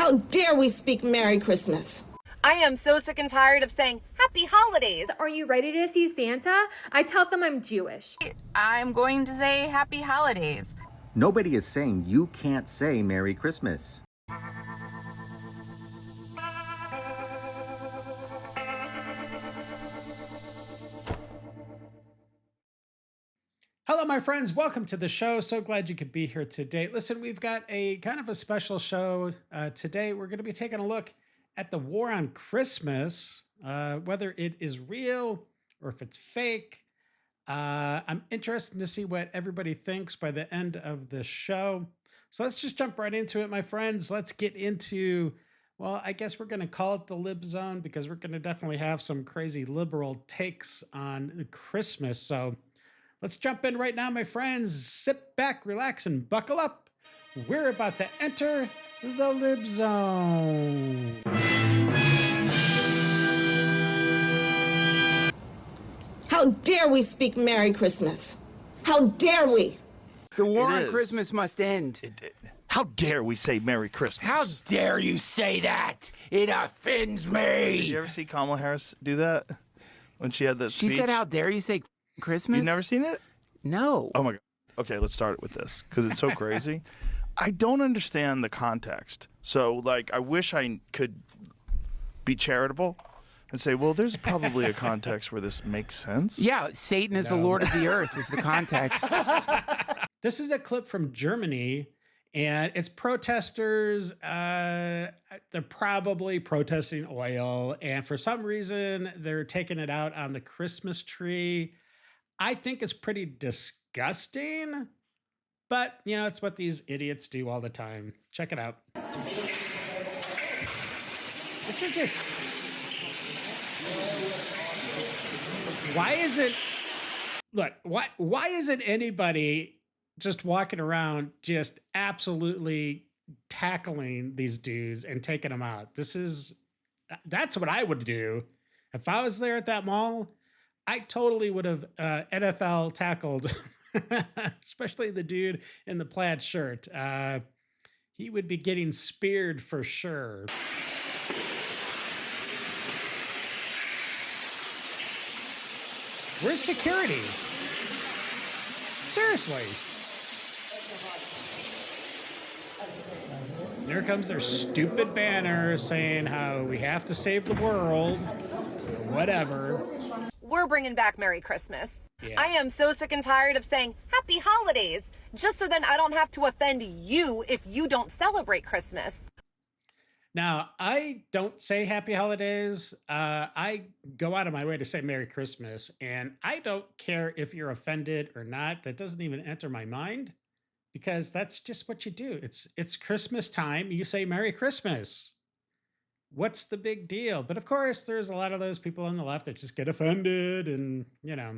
How dare we speak Merry Christmas? I am so sick and tired of saying Happy Holidays. Are you ready to see Santa? I tell them I'm Jewish. I'm going to say Happy Holidays. Nobody is saying you can't say Merry Christmas. Hello, my friends. Welcome to the show. So glad you could be here today. Listen, we've got a kind of a special show today. We're going to be taking a look at the war on Christmas, whether it is real or if it's fake. I'm interested to see what everybody thinks by the end of the show. So let's just jump right into it, my friends. Let's get into, well, I guess we're going to call it the Lib Zone because we're going to definitely have some crazy liberal takes on Christmas. So let's jump in right now, my friends. Sit back, relax, and buckle up. We're about to enter the Lib Zone. How dare we speak Merry Christmas? How dare we? The war on Christmas must end. How dare we say Merry Christmas? How dare you say that? It offends me. Did you ever see Kamala Harris do that when she had that speech? She said, how dare you say Christmas? You've never seen it? No. Oh my God. Okay, let's start it with this because it's so crazy. I don't understand the context. So, like, I wish I could be charitable and say, well, there's probably a context where this makes sense. Yeah, Satan is the Lord of the earth is the context. This is a clip from Germany, and it's protesters. They're probably protesting oil, and for some reason, they're taking it out on the Christmas tree. I think it's pretty disgusting, but, you know, it's what these idiots do all the time. Check it out. This is just... Why isn't... Look, why isn't anybody just walking around just absolutely tackling these dudes and taking them out? That's what I would do. If I was there at that mall, I totally would have NFL tackled, especially the dude in the plaid shirt. He would be getting speared for sure. Where's security? Seriously. There comes their stupid banner saying how we have to save the world, or whatever. We're bringing back Merry Christmas. Yeah. I am so sick and tired of saying Happy Holidays, just so then I don't have to offend you if you don't celebrate Christmas. Now, I don't say Happy Holidays. I go out of my way to say Merry Christmas, and I don't care if you're offended or not. That doesn't even enter my mind because that's just what you do. It's Christmas time. You say Merry Christmas. What's the big deal? But of course, there's a lot of those people on the left that just get offended and, you know,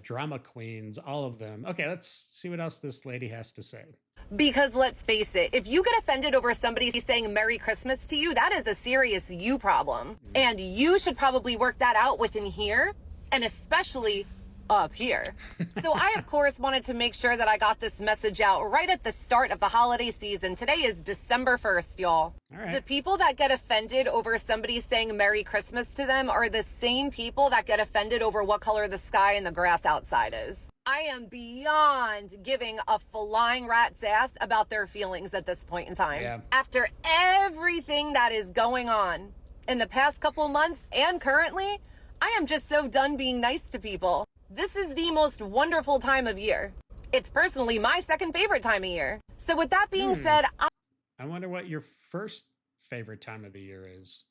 drama queens, all of them. Okay, let's see what else this lady has to say. Because let's face it, if you get offended over somebody saying Merry Christmas to you, that is a serious you problem. And you should probably work that out within here, and especially up here. So I, of course, wanted to make sure that I got this message out right at the start of the holiday season. Today is December 1st, y'all. All right. The people that get offended over somebody saying Merry Christmas to them are the same people that get offended over what color the sky and the grass outside is. I am beyond giving a flying rat's ass about their feelings at this point in time. Yeah. After everything that is going on in the past couple months and currently, I am just so done being nice to people. This is the most wonderful time of year. It's personally my second favorite time of year. So with that being said, I wonder what your first favorite time of the year is.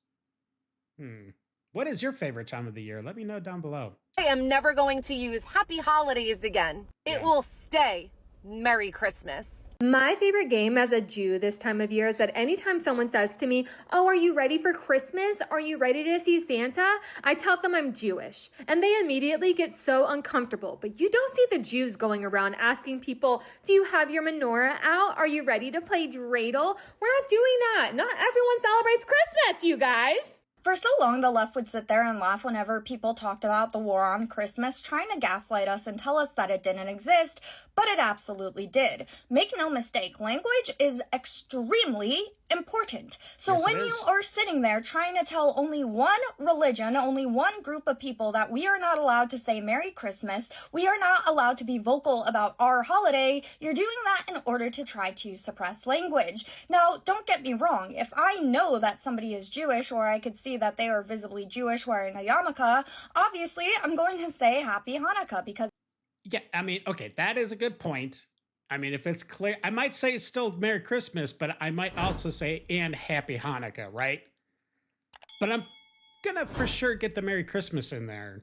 What is your favorite time of the year? Let me know down below. I am never going to use Happy Holidays again. It will stay Merry Christmas. My favorite game as a Jew this time of year is that anytime someone says to me, oh, are you ready for Christmas? Are you ready to see Santa? I tell them I'm Jewish, and they immediately get so uncomfortable. But you don't see the Jews going around asking people, do you have your menorah out? Are you ready to play dreidel? We're not doing that. Not everyone celebrates Christmas, you guys. For so long, the left would sit there and laugh whenever people talked about the war on Christmas, trying to gaslight us and tell us that it didn't exist, but it absolutely did. Make no mistake, language is extremely important. So Yes, when it you is. are sitting there trying to tell only one religion, only one group of people that we are not allowed to say Merry Christmas, we are not allowed to be vocal about our holiday, you're doing that in order to try to suppress language. Now, don't get me wrong. If I know that somebody is Jewish, or I could see that they are visibly Jewish wearing a yarmulke, obviously I'm going to say Happy Hanukkah, because Yeah, I mean, okay, that is a good point. I mean, if it's clear, I might say it's still Merry Christmas, but I might also say and Happy Hanukkah, right? But I'm gonna for sure get the Merry Christmas in there.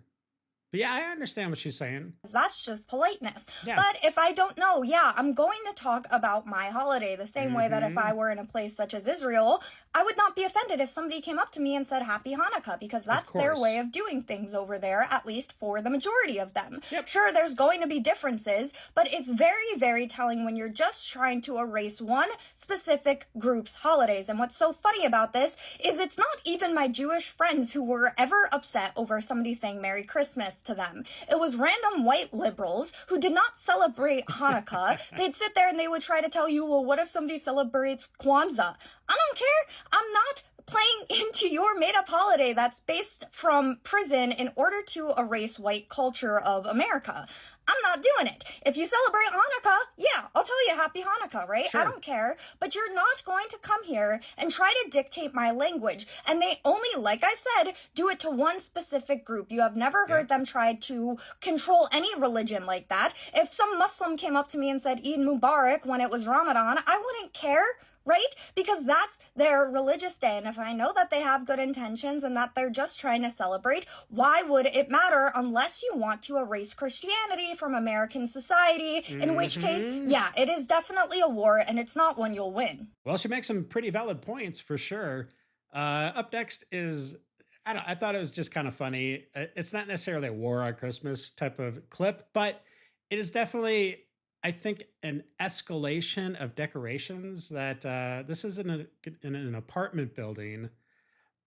But yeah, I understand what she's saying. that's just politeness. Yeah. But if I don't know, yeah, I'm going to talk about my holiday the same way that if I were in a place such as Israel, I would not be offended if somebody came up to me and said Happy Hanukkah, because that's their course. way of doing things over there, at least for the majority of them. Yep. Sure, there's going to be differences, but it's very, very telling when you're just trying to erase one specific group's holidays. And what's so funny about this is it's not even my Jewish friends who were ever upset over somebody saying Merry Christmas to them. It was random white liberals who did not celebrate Hanukkah. They'd sit there and they would try to tell you, well, what if somebody celebrates Kwanzaa? I don't care. I'm not playing into your made-up holiday that's based from prison in order to erase white culture of America. I'm not doing it. If you celebrate Hanukkah, yeah, I'll tell you Happy Hanukkah, right? Sure. I don't care. But you're not going to come here and try to dictate my language. And they only, like I said, do it to one specific group. You have never heard them try to control any religion like that. If some Muslim came up to me and said Eid Mubarak when it was Ramadan, I wouldn't care. Right? Because that's their religious day. And if I know that they have good intentions and that they're just trying to celebrate, why would it matter unless you want to erase Christianity from American society? In which case, yeah, it is definitely a war and it's not one you'll win. Well, she makes some pretty valid points for sure. Up next is, I thought it was just kind of funny. It's not necessarily a war on Christmas type of clip, but it is definitely, I think, an escalation of decorations that this is in an apartment building,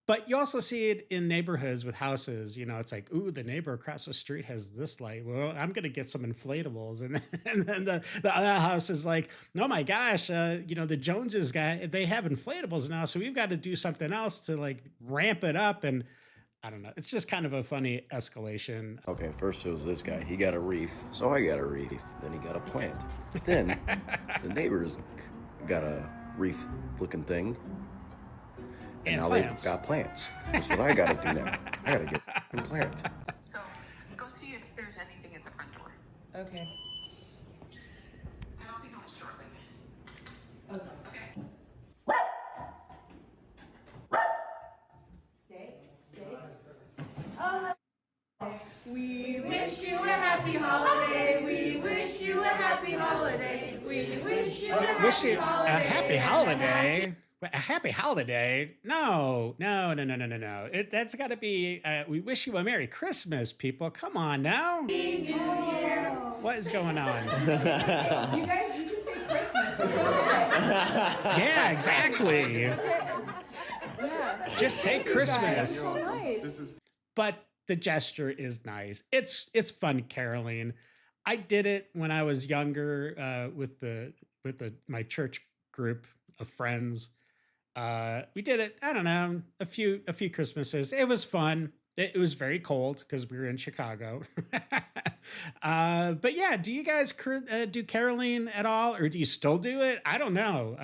but you also see it in neighborhoods with houses. You know, it's like, ooh, the neighbor across the street has this light. Well, I'm going to get some inflatables. And then the other house is like, oh my gosh, the Joneses they have inflatables now. So we've got to do something else to like ramp it up. And I don't know. It's just kind of a funny escalation. Okay, first it was this guy. He got a reef, so I got a reef. Then he got a plant. Then the neighbors got a reef-looking thing. And now plants. they've got plants. That's what I got to do now. I got to get a plant. So, go see if there's anything at the front door. Okay. And I'll be home shortly. Okay. We wish you a happy holiday. We wish you a happy holiday. We wish you a happy holiday. A happy holiday? A happy holiday? No. That's got to be, we wish you a Merry Christmas, people. Come on now. New Year. What is going on? You guys, you can say Christmas. Yeah, exactly. Yeah. Just say Christmas. So nice. But the gesture is nice. It's fun caroling. I did it when I was younger with my church group of friends. We did it, I don't know, a few Christmases. It was fun. It was very cold because we were in Chicago. But yeah, do you guys do caroling at all, or do you still do it? I don't know.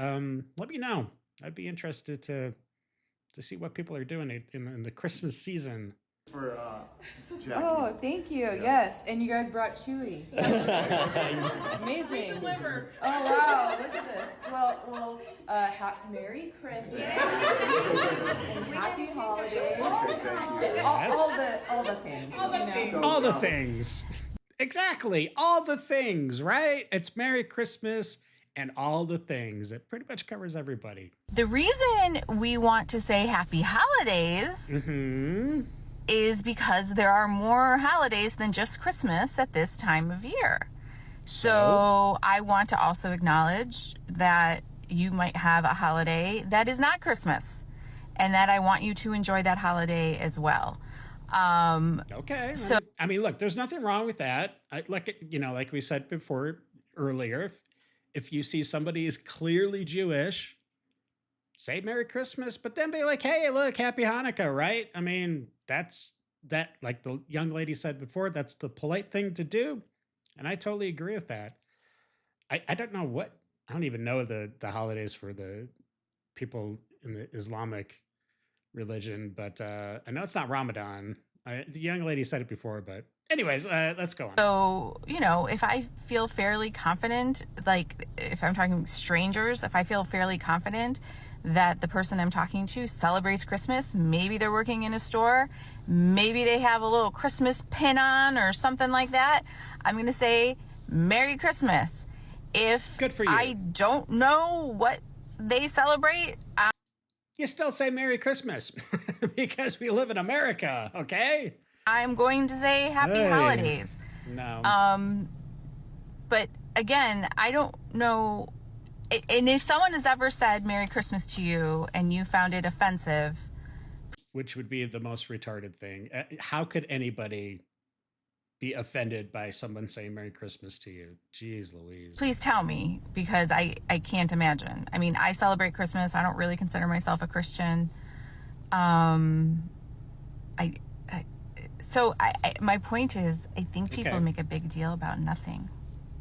Let me know. I'd be interested to see what people are doing in the Christmas season. For Jackie. Oh, thank you. Yeah. Yes, and you guys brought Chewy. Amazing. Oh wow, look at this. Well, Merry Christmas. And happy holidays. All the things. All the things. Exactly. All the things, right? It's Merry Christmas and all the things. It pretty much covers everybody. The reason we want to say happy holidays is because there are more holidays than just Christmas at this time of year. So I want to also acknowledge that you might have a holiday that is not Christmas, and that I want you to enjoy that holiday as well. Okay. So I mean, look, there's nothing wrong with that. Like we said before earlier, if you see somebody is clearly Jewish, say Merry Christmas, but then be like, hey, look, Happy Hanukkah, right? I mean, like the young lady said before, that's the polite thing to do. And I totally agree with that. I don't know I don't even know the holidays for the people in the Islamic religion, but I know it's not Ramadan. The young lady said it before, but anyways, let's go on. So, if I feel fairly confident, like if I'm talking strangers, if I feel fairly confident that the person I'm talking to celebrates Christmas, maybe they're working in a store, maybe they have a little Christmas pin on or something like that, I'm going to say Merry Christmas. If Good for you. I don't know what they celebrate, you still say Merry Christmas because we live in America, okay? I'm going to say Happy Holidays. No. But again, I don't know. And if someone has ever said Merry Christmas to you and you found it offensive, which would be the most retarded thing. How could anybody be offended by someone saying Merry Christmas to you? Jeez Louise. please tell me, because I can't imagine. I mean, I celebrate Christmas. I don't really consider myself a Christian. So my point is, I think people make a big deal about nothing.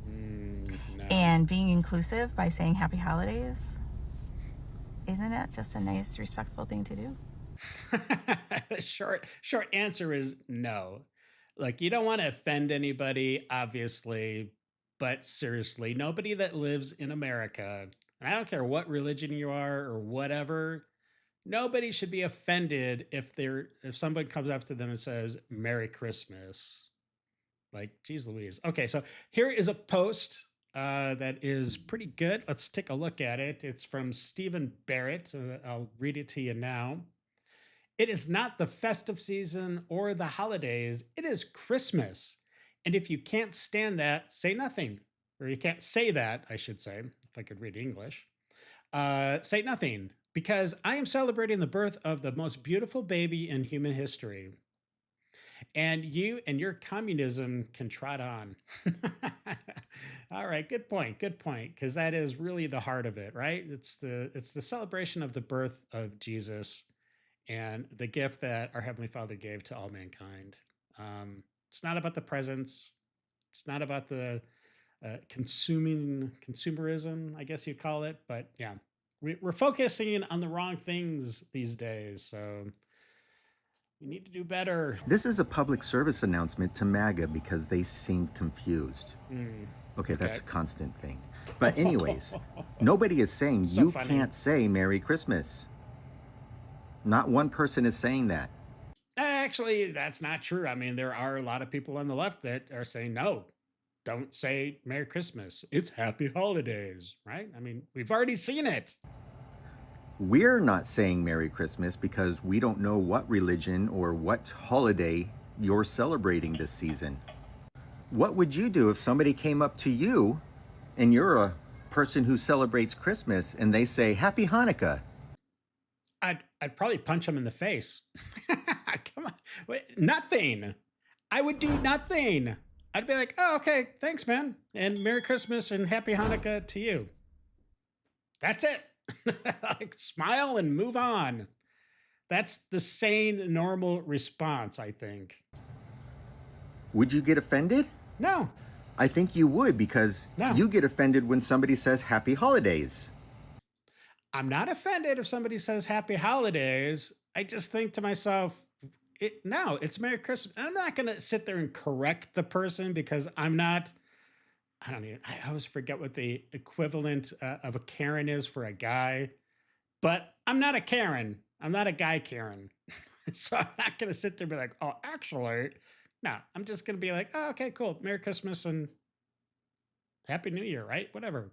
No. And being inclusive by saying Happy Holidays, isn't that just a nice, respectful thing to do? Short answer is no. Like, you don't want to offend anybody, obviously, but seriously, nobody that lives in America, and I don't care what religion you are or whatever, nobody should be offended if someone comes up to them and says Merry Christmas. Like, geez Louise. Okay, so here is a post that is pretty good. Let's take a look at it. It's from Stephen Barrett. I'll read it to you now. It is not the festive season or the holidays. It is Christmas. And if you can't stand that, say nothing. Or you can't say that, I should say, if I could read English. Say nothing, because I am celebrating the birth of the most beautiful baby in human history. And you and your communism can trot on. All right, good point, because that is really the heart of it, right? It's the celebration of the birth of Jesus and the gift that our Heavenly Father gave to all mankind. It's not about the presents. It's not about the consumerism, I guess you'd call it. But yeah, we're focusing on the wrong things these days. So we need to do better. This is a public service announcement to MAGA because they seemed confused. Okay, that's a constant thing. But anyways, nobody is saying so you can't say Merry Christmas. Not one person is saying that. Actually, that's not true. I mean, there are a lot of people on the left that are saying, no, don't say Merry Christmas. It's Happy Holidays, right? I mean, we've already seen it. We're not saying Merry Christmas because we don't know what religion or what holiday you're celebrating this season. What would you do if somebody came up to you and you're a person who celebrates Christmas and they say Happy Hanukkah? I'd probably punch him in the face. Come on. Wait, nothing. I would do nothing. I'd be like, oh, okay, thanks, man. And Merry Christmas and Happy Hanukkah to you. That's it. Like, smile and move on. That's the sane, normal response, I think. Would you get offended? No. I think you would, because you get offended when somebody says Happy Holidays. I'm not offended if somebody says Happy Holidays. I just think to myself, no, it's Merry Christmas. I'm not going to sit there and correct the person because I always forget what the equivalent of a Karen is for a guy, but I'm not a Karen. I'm not a guy Karen. So I'm not going to sit there and be like, oh, actually, no, I'm just going to be like, oh, okay, cool. Merry Christmas and Happy New Year, right? Whatever.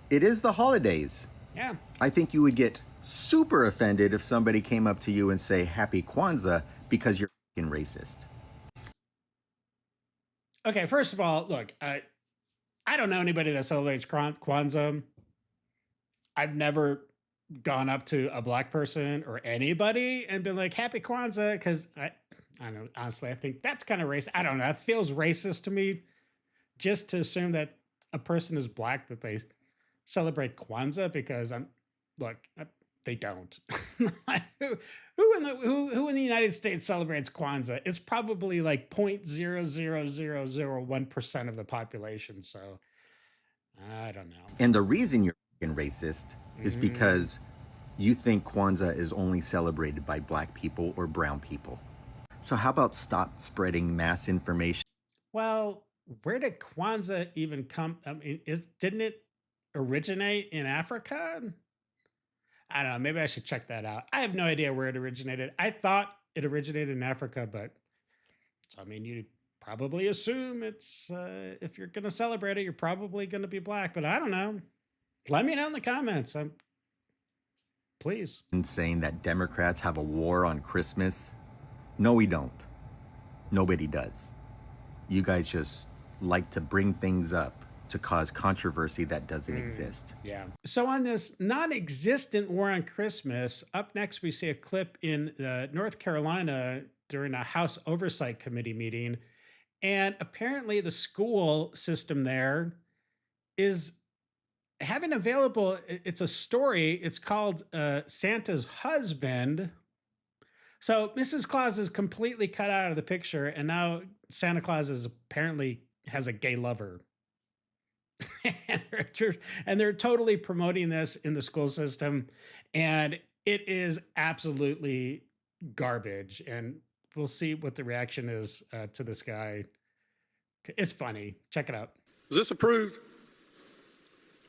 It is the holidays. Yeah. I think you would get super offended if somebody came up to you and say Happy Kwanzaa because you're fucking racist. Okay, first of all, look, I don't know anybody that celebrates Kwanzaa. I've never gone up to a black person or anybody and been like, Happy Kwanzaa, because I don't know, honestly, I think that's kind of racist. I don't know. It feels racist to me just to assume that a person is black, that they celebrate Kwanzaa, because they don't. Who in the United States celebrates Kwanzaa? It's probably like 0.00001% of the population. So I don't know. And the reason you're being racist is because you think Kwanzaa is only celebrated by black people or brown people. So how about stop spreading mass information? Well, where did Kwanzaa even come? I mean, didn't it originate in Africa? I don't know. Maybe I should check that out. I have no idea where it originated. I thought it originated in Africa, but so, I mean, you probably assume it's if you're going to celebrate it, you're probably going to be black. But I don't know. Let me know in the comments. Please. And saying that Democrats have a war on Christmas. No, we don't. Nobody does. You guys just like to bring things up to cause controversy that doesn't exist. Yeah. So on this non-existent war on Christmas, up next we see a clip in North Carolina during a House Oversight Committee meeting. And apparently the school system there is having available, it's a story, it's called Santa's Husband. So Mrs. Claus is completely cut out of the picture, and now Santa Claus is apparently has a gay lover. and they're totally promoting this in the school system, and it is absolutely garbage. And we'll see what the reaction is to this guy. It's funny. Check it out. Is this approved?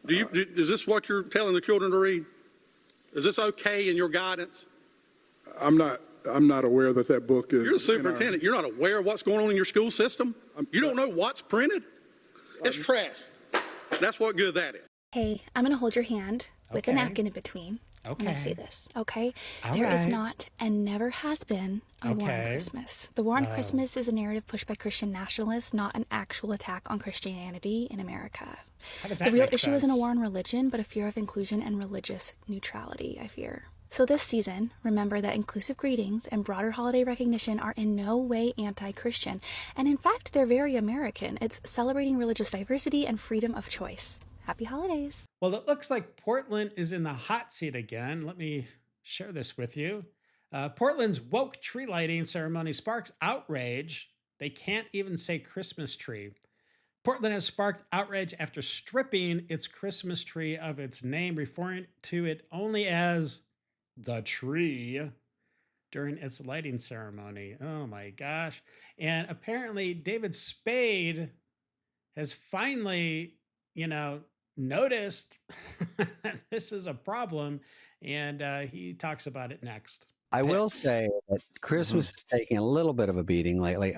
Is this what you're telling the children to read? Is this okay in your guidance? I'm not aware that book is. You're the superintendent. You're not aware of what's going on in your school system? You don't know what's printed? It's trash. That's what good that is. Hey, I'm going to hold your hand with a napkin in between. Okay. When I say this, okay? All There is right. not and never has been a war on Christmas. The war on Christmas is a narrative pushed by Christian nationalists, not an actual attack on Christianity in America. How does The that real make issue isn't a sense? war on religion, but a fear of inclusion and religious neutrality, I fear. So this season, remember that inclusive greetings and broader holiday recognition are in no way anti-Christian. And in fact, they're very American. It's celebrating religious diversity and freedom of choice. Happy holidays. Well, it looks like Portland is in the hot seat again. Let me share this with you. Portland's woke tree lighting ceremony sparks outrage. They can't even say Christmas tree. Portland has sparked outrage after stripping its Christmas tree of its name, referring to it only as the tree during its lighting ceremony. Oh my gosh. And apparently David Spade has finally, noticed this is a problem, and he talks about it next. I will say that Christmas is taking a little bit of a beating lately.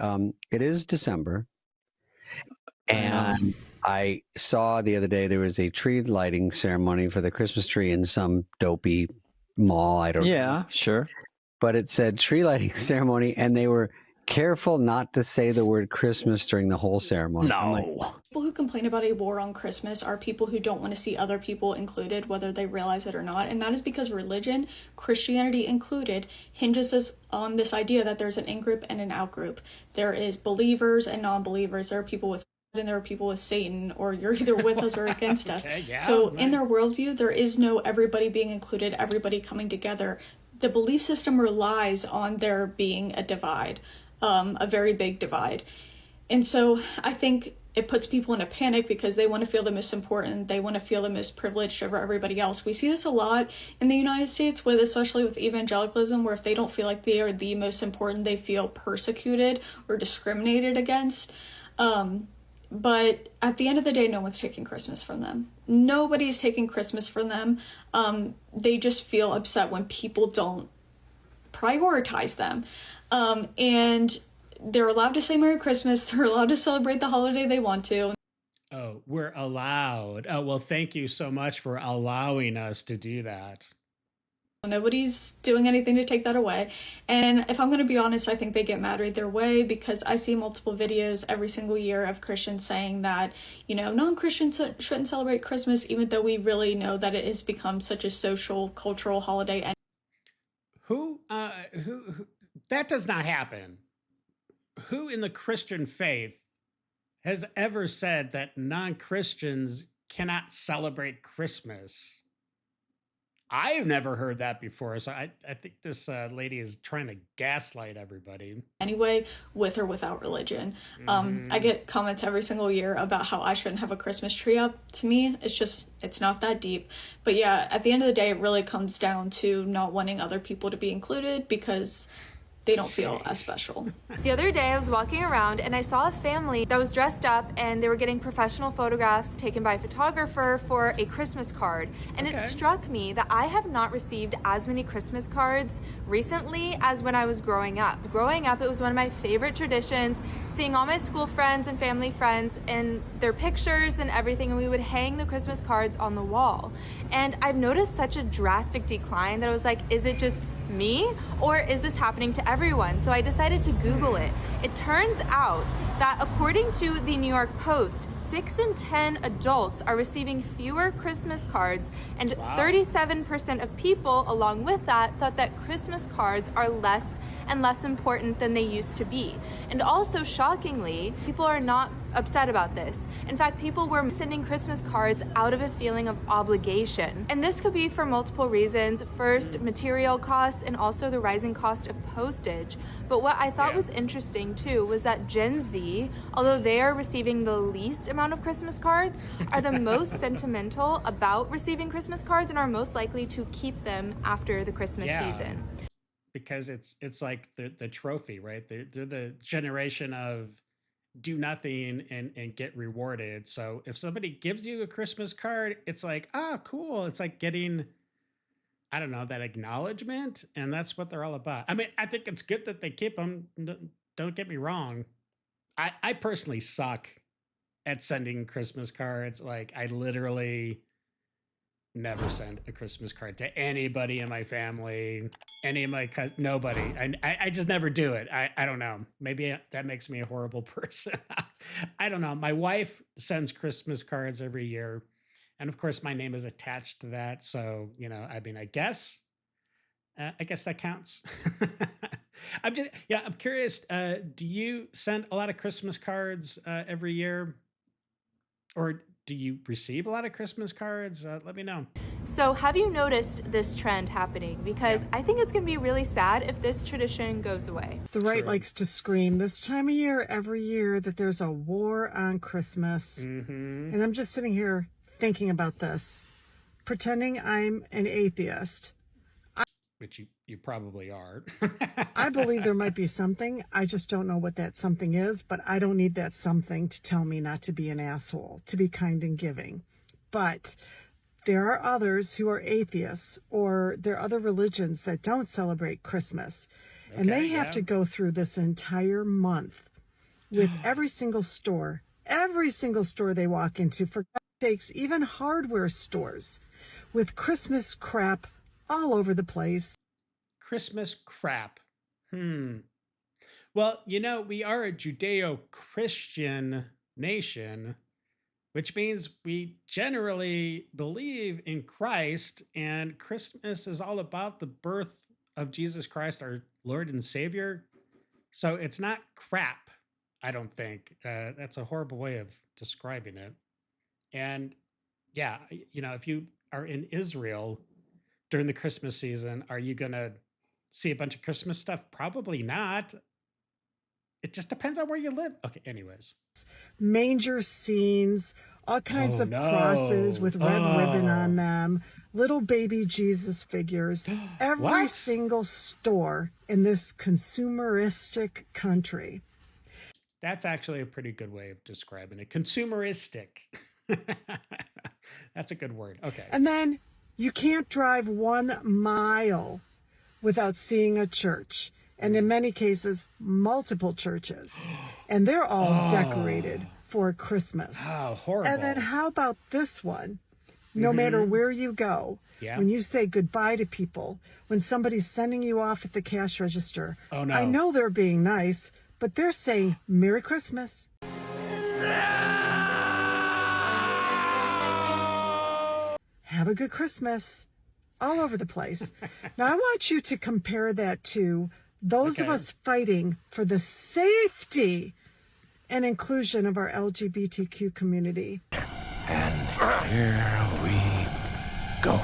It is December, and I saw the other day there was a tree lighting ceremony for the Christmas tree in some dopey mall. I don't know. Yeah, sure. But it said tree lighting ceremony, and they were careful not to say the word Christmas during the whole ceremony. No. People who complain about a war on Christmas are people who don't want to see other people included, whether they realize it or not. And that is because religion, Christianity included, hinges on this idea that there's an in-group and an out-group. There is believers and non-believers. There are people with God and there are people with Satan, or you're either with us or against us. So in their worldview, there is no everybody being included, everybody coming together. The belief system relies on there being a divide, a very big divide. And so I think it puts people in a panic because they want to feel the most important. They want to feel the most privileged over everybody else. We see this a lot in the United States, especially with evangelicalism, where if they don't feel like they are the most important, they feel persecuted or discriminated against. But at the end of the day, no one's taking Christmas from them. Nobody's taking Christmas from them. They just feel upset when people don't prioritize them. And they're allowed to say Merry Christmas. They're allowed to celebrate the holiday they want to. Oh, we're allowed. Oh, well, thank you so much for allowing us to do that. Nobody's doing anything to take that away. And if I'm going to be honest, I think they get mad either way, because I see multiple videos every single year of Christians saying that, non-Christians shouldn't celebrate Christmas, even though we really know that it has become such a social, cultural holiday. And Who that does not happen. Who in the Christian faith has ever said that non-Christians cannot celebrate Christmas? I've never heard that before. So I think this lady is trying to gaslight everybody. Anyway, with or without religion. I get comments every single year about how I shouldn't have a Christmas tree up. To me, it's not that deep. But yeah, at the end of the day, it really comes down to not wanting other people to be included because they don't feel as special. The other day I was walking around and I saw a family that was dressed up and they were getting professional photographs taken by a photographer for a Christmas card. And it struck me that I have not received as many Christmas cards recently as when I was growing up. Growing up, it was one of my favorite traditions, seeing all my school friends and family friends and their pictures and everything, and we would hang the Christmas cards on the wall. And I've noticed such a drastic decline that I was like, is it just me or is this happening to everyone? So I decided to Google it. It turns out that according to the New York Post, 6 in 10 adults are receiving fewer Christmas cards, and 37% of people along with that thought that Christmas cards are less and less important than they used to be. And also, shockingly, people are not upset about this. In fact, people were sending Christmas cards out of a feeling of obligation. And this could be for multiple reasons. First, material costs, and also the rising cost of postage. But what I thought was interesting too was that Gen Z, although they are receiving the least amount of Christmas cards, are the most sentimental about receiving Christmas cards and are most likely to keep them after the Christmas season. Because it's like the trophy, right? They're the generation of do nothing and get rewarded. So if somebody gives you a Christmas card, it's like, ah, cool. It's like getting, I don't know, that acknowledgement. And that's what they're all about. I mean, I think it's good that they keep them. Don't get me wrong. I personally suck at sending Christmas cards. Like, I literally never send a Christmas card to anybody in my family, any of my cousins, nobody. I just never do it. I don't know. Maybe that makes me a horrible person. I don't know. My wife sends Christmas cards every year. And of course, my name is attached to that. So, you know, I mean, I guess that counts. I'm curious. Do you send a lot of Christmas cards every year? Or do you receive a lot of Christmas cards? Let me know. So have you noticed this trend happening? Because I think it's going to be really sad if this tradition goes away. The right likes to scream this time of year, every year, that there's a war on Christmas. And I'm just sitting here thinking about this, pretending I'm an atheist. Which you probably are. I believe there might be something. I just don't know what that something is, but I don't need that something to tell me not to be an asshole, to be kind and giving. But there are others who are atheists, or there are other religions that don't celebrate Christmas. And they have to go through this entire month with every single store they walk into, for God's sakes, even hardware stores, with Christmas crap all over the place. Christmas crap. Well, you know, we are a Judeo-Christian nation, which means we generally believe in Christ, and Christmas is all about the birth of Jesus Christ, our Lord and Savior. So it's not crap, I don't think. That's a horrible way of describing it. And yeah, you know, if you are in Israel during the Christmas season, are you going to see a bunch of Christmas stuff? Probably not. It just depends on where you live. Okay, anyways. Manger scenes, all kinds of crosses with red ribbon on them, little baby Jesus figures. Every single store in this consumeristic country. That's actually a pretty good way of describing it. Consumeristic. That's a good word. Okay. And then you can't drive 1 mile without seeing a church. And in many cases, multiple churches. And they're all decorated for Christmas. Oh, horrible. And then how about this one? No matter where you go, when you say goodbye to people, when somebody's sending you off at the cash register, I know they're being nice, but they're saying Merry Christmas. Have a good Christmas. All over the place. Now, I want you to compare that to those of us fighting for the safety and inclusion of our LGBTQ community. And here we go.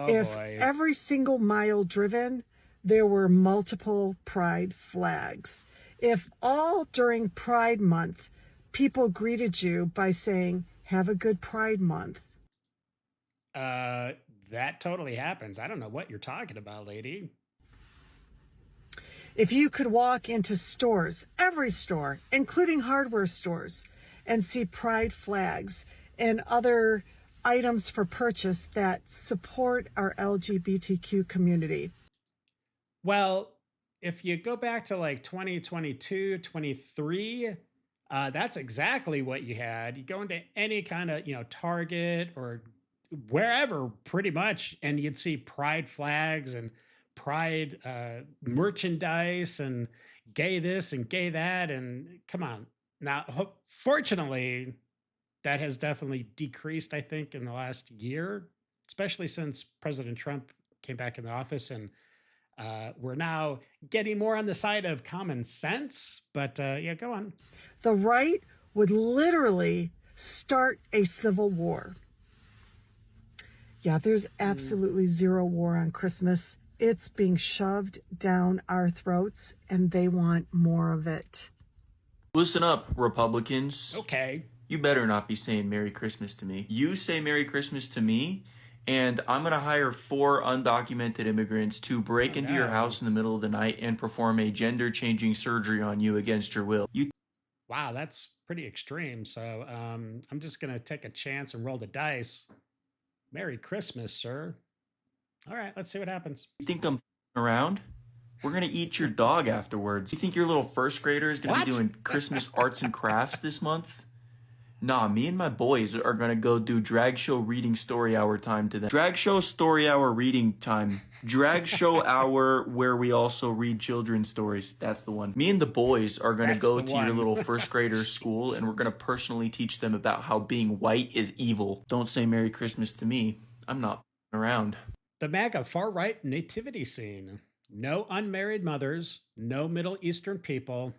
if boy. every single mile driven, there were multiple pride flags. If all during Pride Month, people greeted you by saying, "Have a good Pride Month." That totally happens. I don't know what you're talking about, lady. If you could walk into stores, every store, including hardware stores, and see pride flags and other items for purchase that support our LGBTQ community. Well, if you go back to like 2022, 23, that's exactly what you had. You go into any kind of, Target or wherever pretty much, and you'd see pride flags and pride merchandise and gay this and gay that. And come on. Now, fortunately, that has definitely decreased, I think, in the last year, especially since President Trump came back in the office, and we're now getting more on the side of common sense. But yeah, go on. The right would literally start a civil war. Yeah, there's absolutely zero war on Christmas. It's being shoved down our throats, and they want more of it. Listen up, Republicans. Okay. You better not be saying Merry Christmas to me. You say Merry Christmas to me, and I'm going to hire 4 undocumented immigrants to break into your house in the middle of the night and perform a gender-changing surgery on you against your will. Wow, that's pretty extreme. So I'm just going to take a chance and roll the dice. Merry Christmas, sir. All right, let's see what happens. You think I'm f***ing around? We're going to eat your dog afterwards. You think your little first grader is going to be doing Christmas arts and crafts this month? Nah, me and my boys are going to go do drag show reading story hour time to them. Drag show story hour reading time. Drag show hour where we also read children's stories. That's the one. Me and the boys are going to go to your little first grader school, and we're going to personally teach them about how being white is evil. Don't say Merry Christmas to me. I'm not around. The MAGA far-right nativity scene. No unmarried mothers, no Middle Eastern people.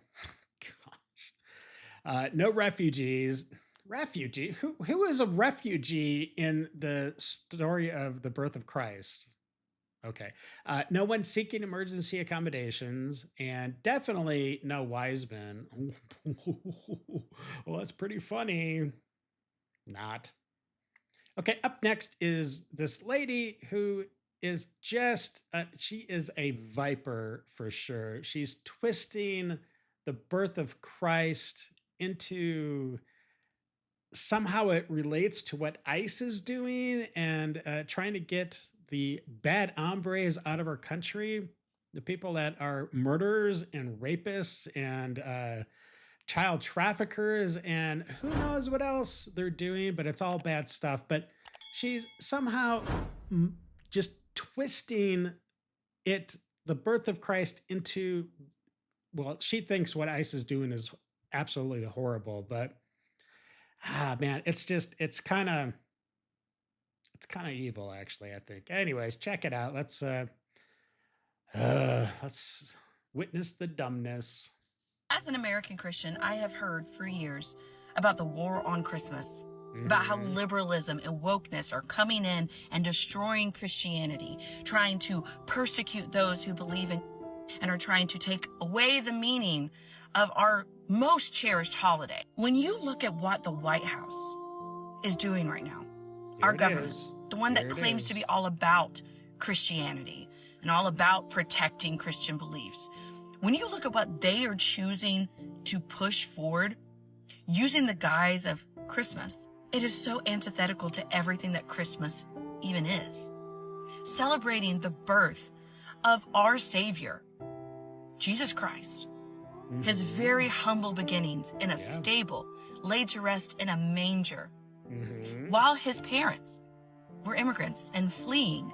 Gosh. No refugees. Refugee? Who is a refugee in the story of the birth of Christ? Okay. No one seeking emergency accommodations, and definitely no wise men. Well, that's pretty funny. Not. Okay, up next is this lady who is just, she is a viper for sure. She's twisting the birth of Christ into somehow it relates to what ICE is doing, and trying to get the bad hombres out of our country, the people that are murderers and rapists and child traffickers, and who knows what else they're doing, but it's all bad stuff. But she's somehow just twisting the birth of Christ into, well, she thinks what ICE is doing is absolutely horrible, but man, it's kind of evil, actually, I think. Anyways, check it out. Let's witness the dumbness. As an American Christian, I have heard for years about the war on Christmas, about how liberalism and wokeness are coming in and destroying Christianity, trying to persecute those who believe in, and are trying to take away the meaning of our most cherished holiday. When you look at what the White House is doing right now, our government, the one that claims to be all about Christianity and all about protecting Christian beliefs, when you look at what they are choosing to push forward using the guise of Christmas, it is so antithetical to everything that Christmas even is. Celebrating the birth of our Savior, Jesus Christ, his very humble beginnings in a stable, laid to rest in a manger, while his parents were immigrants and fleeing.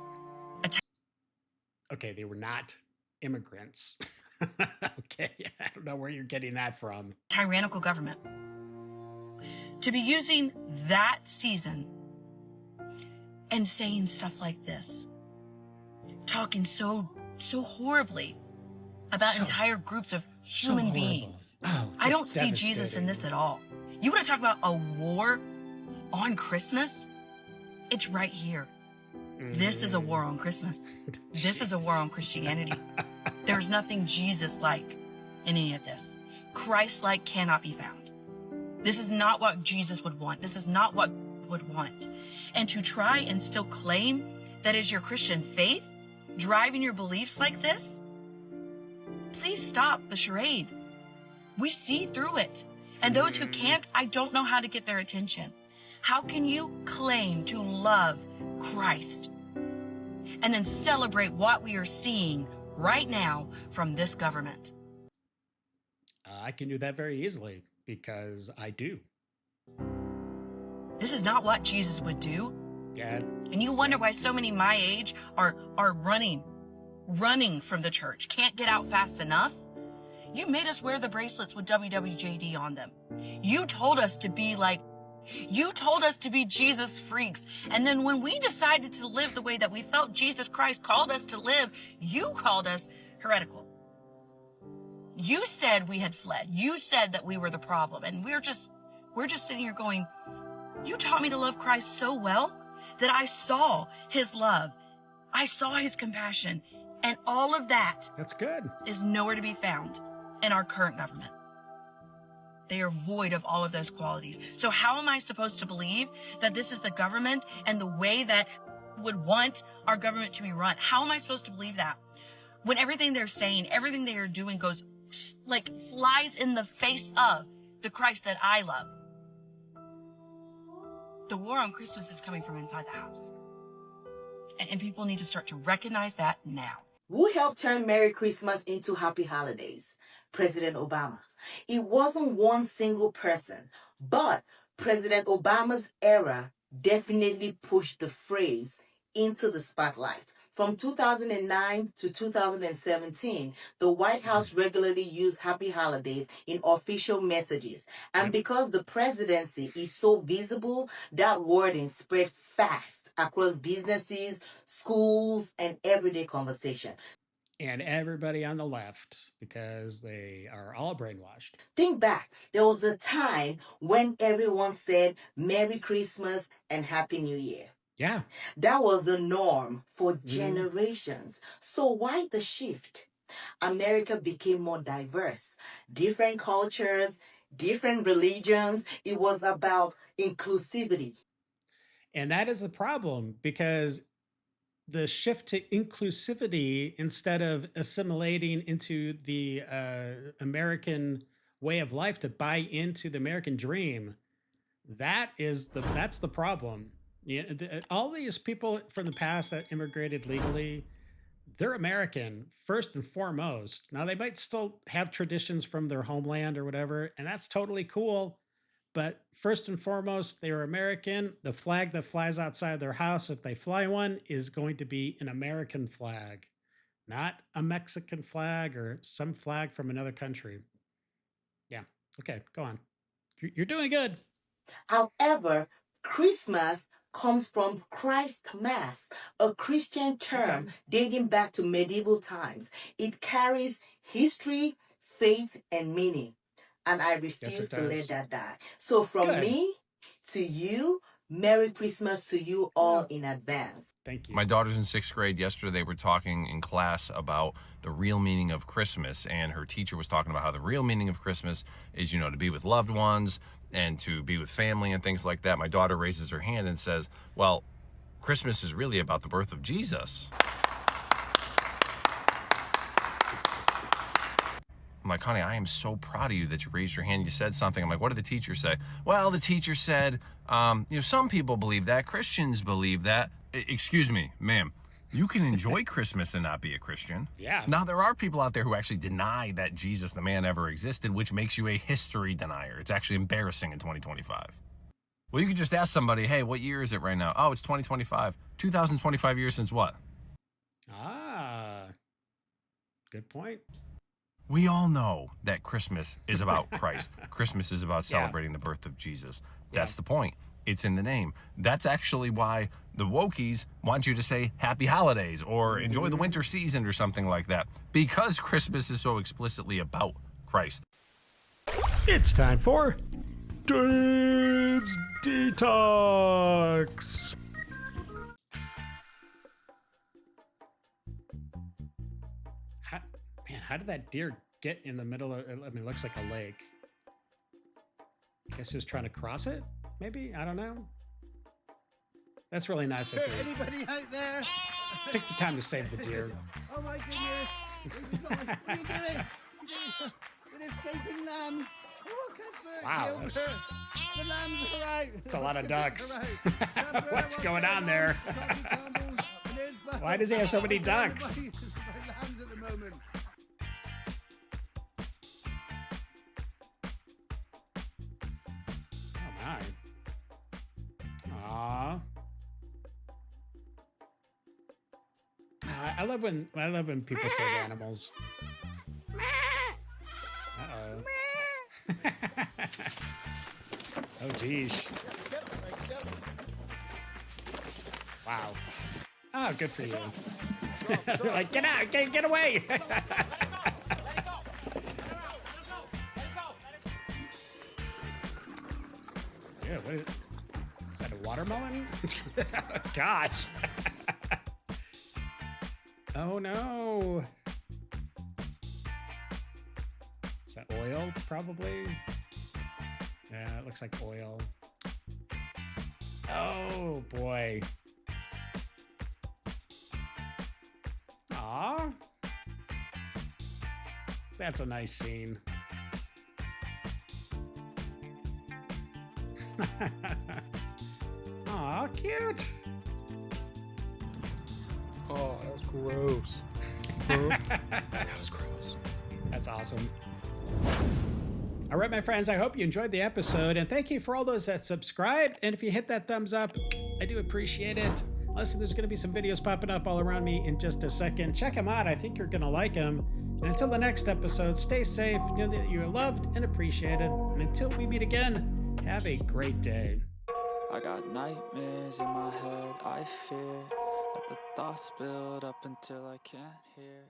Okay, they were not immigrants. Okay, I don't know where you're getting that from. Tyrannical government. To be using that season and saying stuff like this, talking so horribly about entire groups of human beings. I don't see Jesus in this at all. You want to talk about a war on Christmas? It's right here. This is a war on Christmas. This is a war on Christianity. There's nothing Jesus-like in any of this. Christ-like cannot be found. This is not what Jesus would want. This is not what God would want. And to try and still claim that is your Christian faith driving your beliefs like this, please stop the charade. We see through it. And those who can't, I don't know how to get their attention. How can you claim to love Christ and then celebrate what we are seeing right now from this government? I can do that very easily because I do. This is not what Jesus would do. Yeah. And you wonder why so many my age are running from the church, can't get out fast enough. You made us wear the bracelets with WWJD on them. You told us to be Jesus freaks. And then when we decided to live the way that we felt Jesus Christ called us to live, you called us heretical. You said we had fled. You said that we were the problem. And we're just sitting here going, you taught me to love Christ so well that I saw his love. I saw his compassion. And all of that That's good. is nowhere to be found in our current government. They are void of all of those qualities. So how am I supposed to believe that this is the government and the way that would want our government to be run? How am I supposed to believe that when everything they're saying, everything they are doing goes like flies in the face of the Christ that I love? The war on Christmas is coming from inside the house. And people need to start to recognize that now. Who helped turn Merry Christmas into Happy Holidays? President Obama. It wasn't one single person, but President Obama's era definitely pushed the phrase into the spotlight. From 2009 to 2017, the White House regularly used Happy Holidays in official messages. And because the presidency is so visible, that wording spread fast across businesses, schools, and everyday conversation. And everybody on the left, because they are all brainwashed. Think back. There was a time when everyone said Merry Christmas and Happy New Year. Yeah. That was the norm for generations. So why the shift? America became more diverse. Different cultures, different religions. It was about inclusivity. And that is the problem, because the shift to inclusivity instead of assimilating into the American way of life to buy into the American dream, that's the problem. Yeah, all these people from the past that immigrated legally, they're American first and foremost. Now they might still have traditions from their homeland or whatever, and that's totally cool. But first and foremost, they are American. The flag that flies outside their house, if they fly one, is going to be an American flag, not a Mexican flag or some flag from another country. Yeah. Okay, go on. You're doing good. However, Christmas comes from Christ Mass, a Christian term dating back to medieval times. It carries history, faith, and meaning. And I refuse to let that die. So from me to you, Merry Christmas to you all in advance. Thank you. My daughter's in 6th grade. Yesterday they were talking in class about the real meaning of Christmas, and her teacher was talking about how the real meaning of Christmas is, to be with loved ones and to be with family and things like that. My daughter raises her hand and says, well, Christmas is really about the birth of Jesus. I'm like, honey, I am so proud of you that you raised your hand. You said something. I'm like, what did the teacher say? Well, the teacher said, some people believe that. Christians believe that. Excuse me, ma'am. You can enjoy Christmas and not be a Christian. Yeah. Now, there are people out there who actually deny that Jesus, the man, ever existed, which makes you a history denier. It's actually embarrassing in 2025. Well, you could just ask somebody, hey, what year is it right now? Oh, it's 2025. 2025 years since what? Ah, good point. We all know that Christmas is about Christ. Christmas is about celebrating the birth of Jesus. That's the point. It's in the name. That's actually why the wokies want you to say Happy Holidays or enjoy the winter season or something like that, because Christmas is so explicitly about Christ. It's time for Dave's Detox. how did that deer get in the middle of, I mean, it looks like a lake. I guess he was trying to cross it, maybe? I don't know. That's really nice of you. Anybody out there? Took the time to save the deer. Oh my goodness. What are you doing? With escaping lambs. Oh, Cuthbert, Wow, Gilbert. The lambs are right. It's a lot of ducks. What's going on there? Why does he have so many ducks? My lambs at the moment. Oh my. Aww. I love when people save animals. Uh-oh. Oh geez. Wow. Oh, good for you. You're like, get out, get away. Yeah, what is that, a watermelon? Gosh. Oh no. Is that oil, probably? Yeah, it looks like oil. Oh boy. Aw. That's a nice scene. Aw, cute. Oh, that was gross. That was gross. That's awesome. All right, my friends, I hope you enjoyed the episode, and thank you for all those that subscribed. And if you hit that thumbs up, I do appreciate it. Listen, there's going to be some videos popping up all around me in just a second. Check them out. I think you're going to like them. And until the next episode, stay safe. Know that you're loved and appreciated. And until we meet again, have a great day. I got nightmares in my head, I fear that the thoughts build up until I can't hear.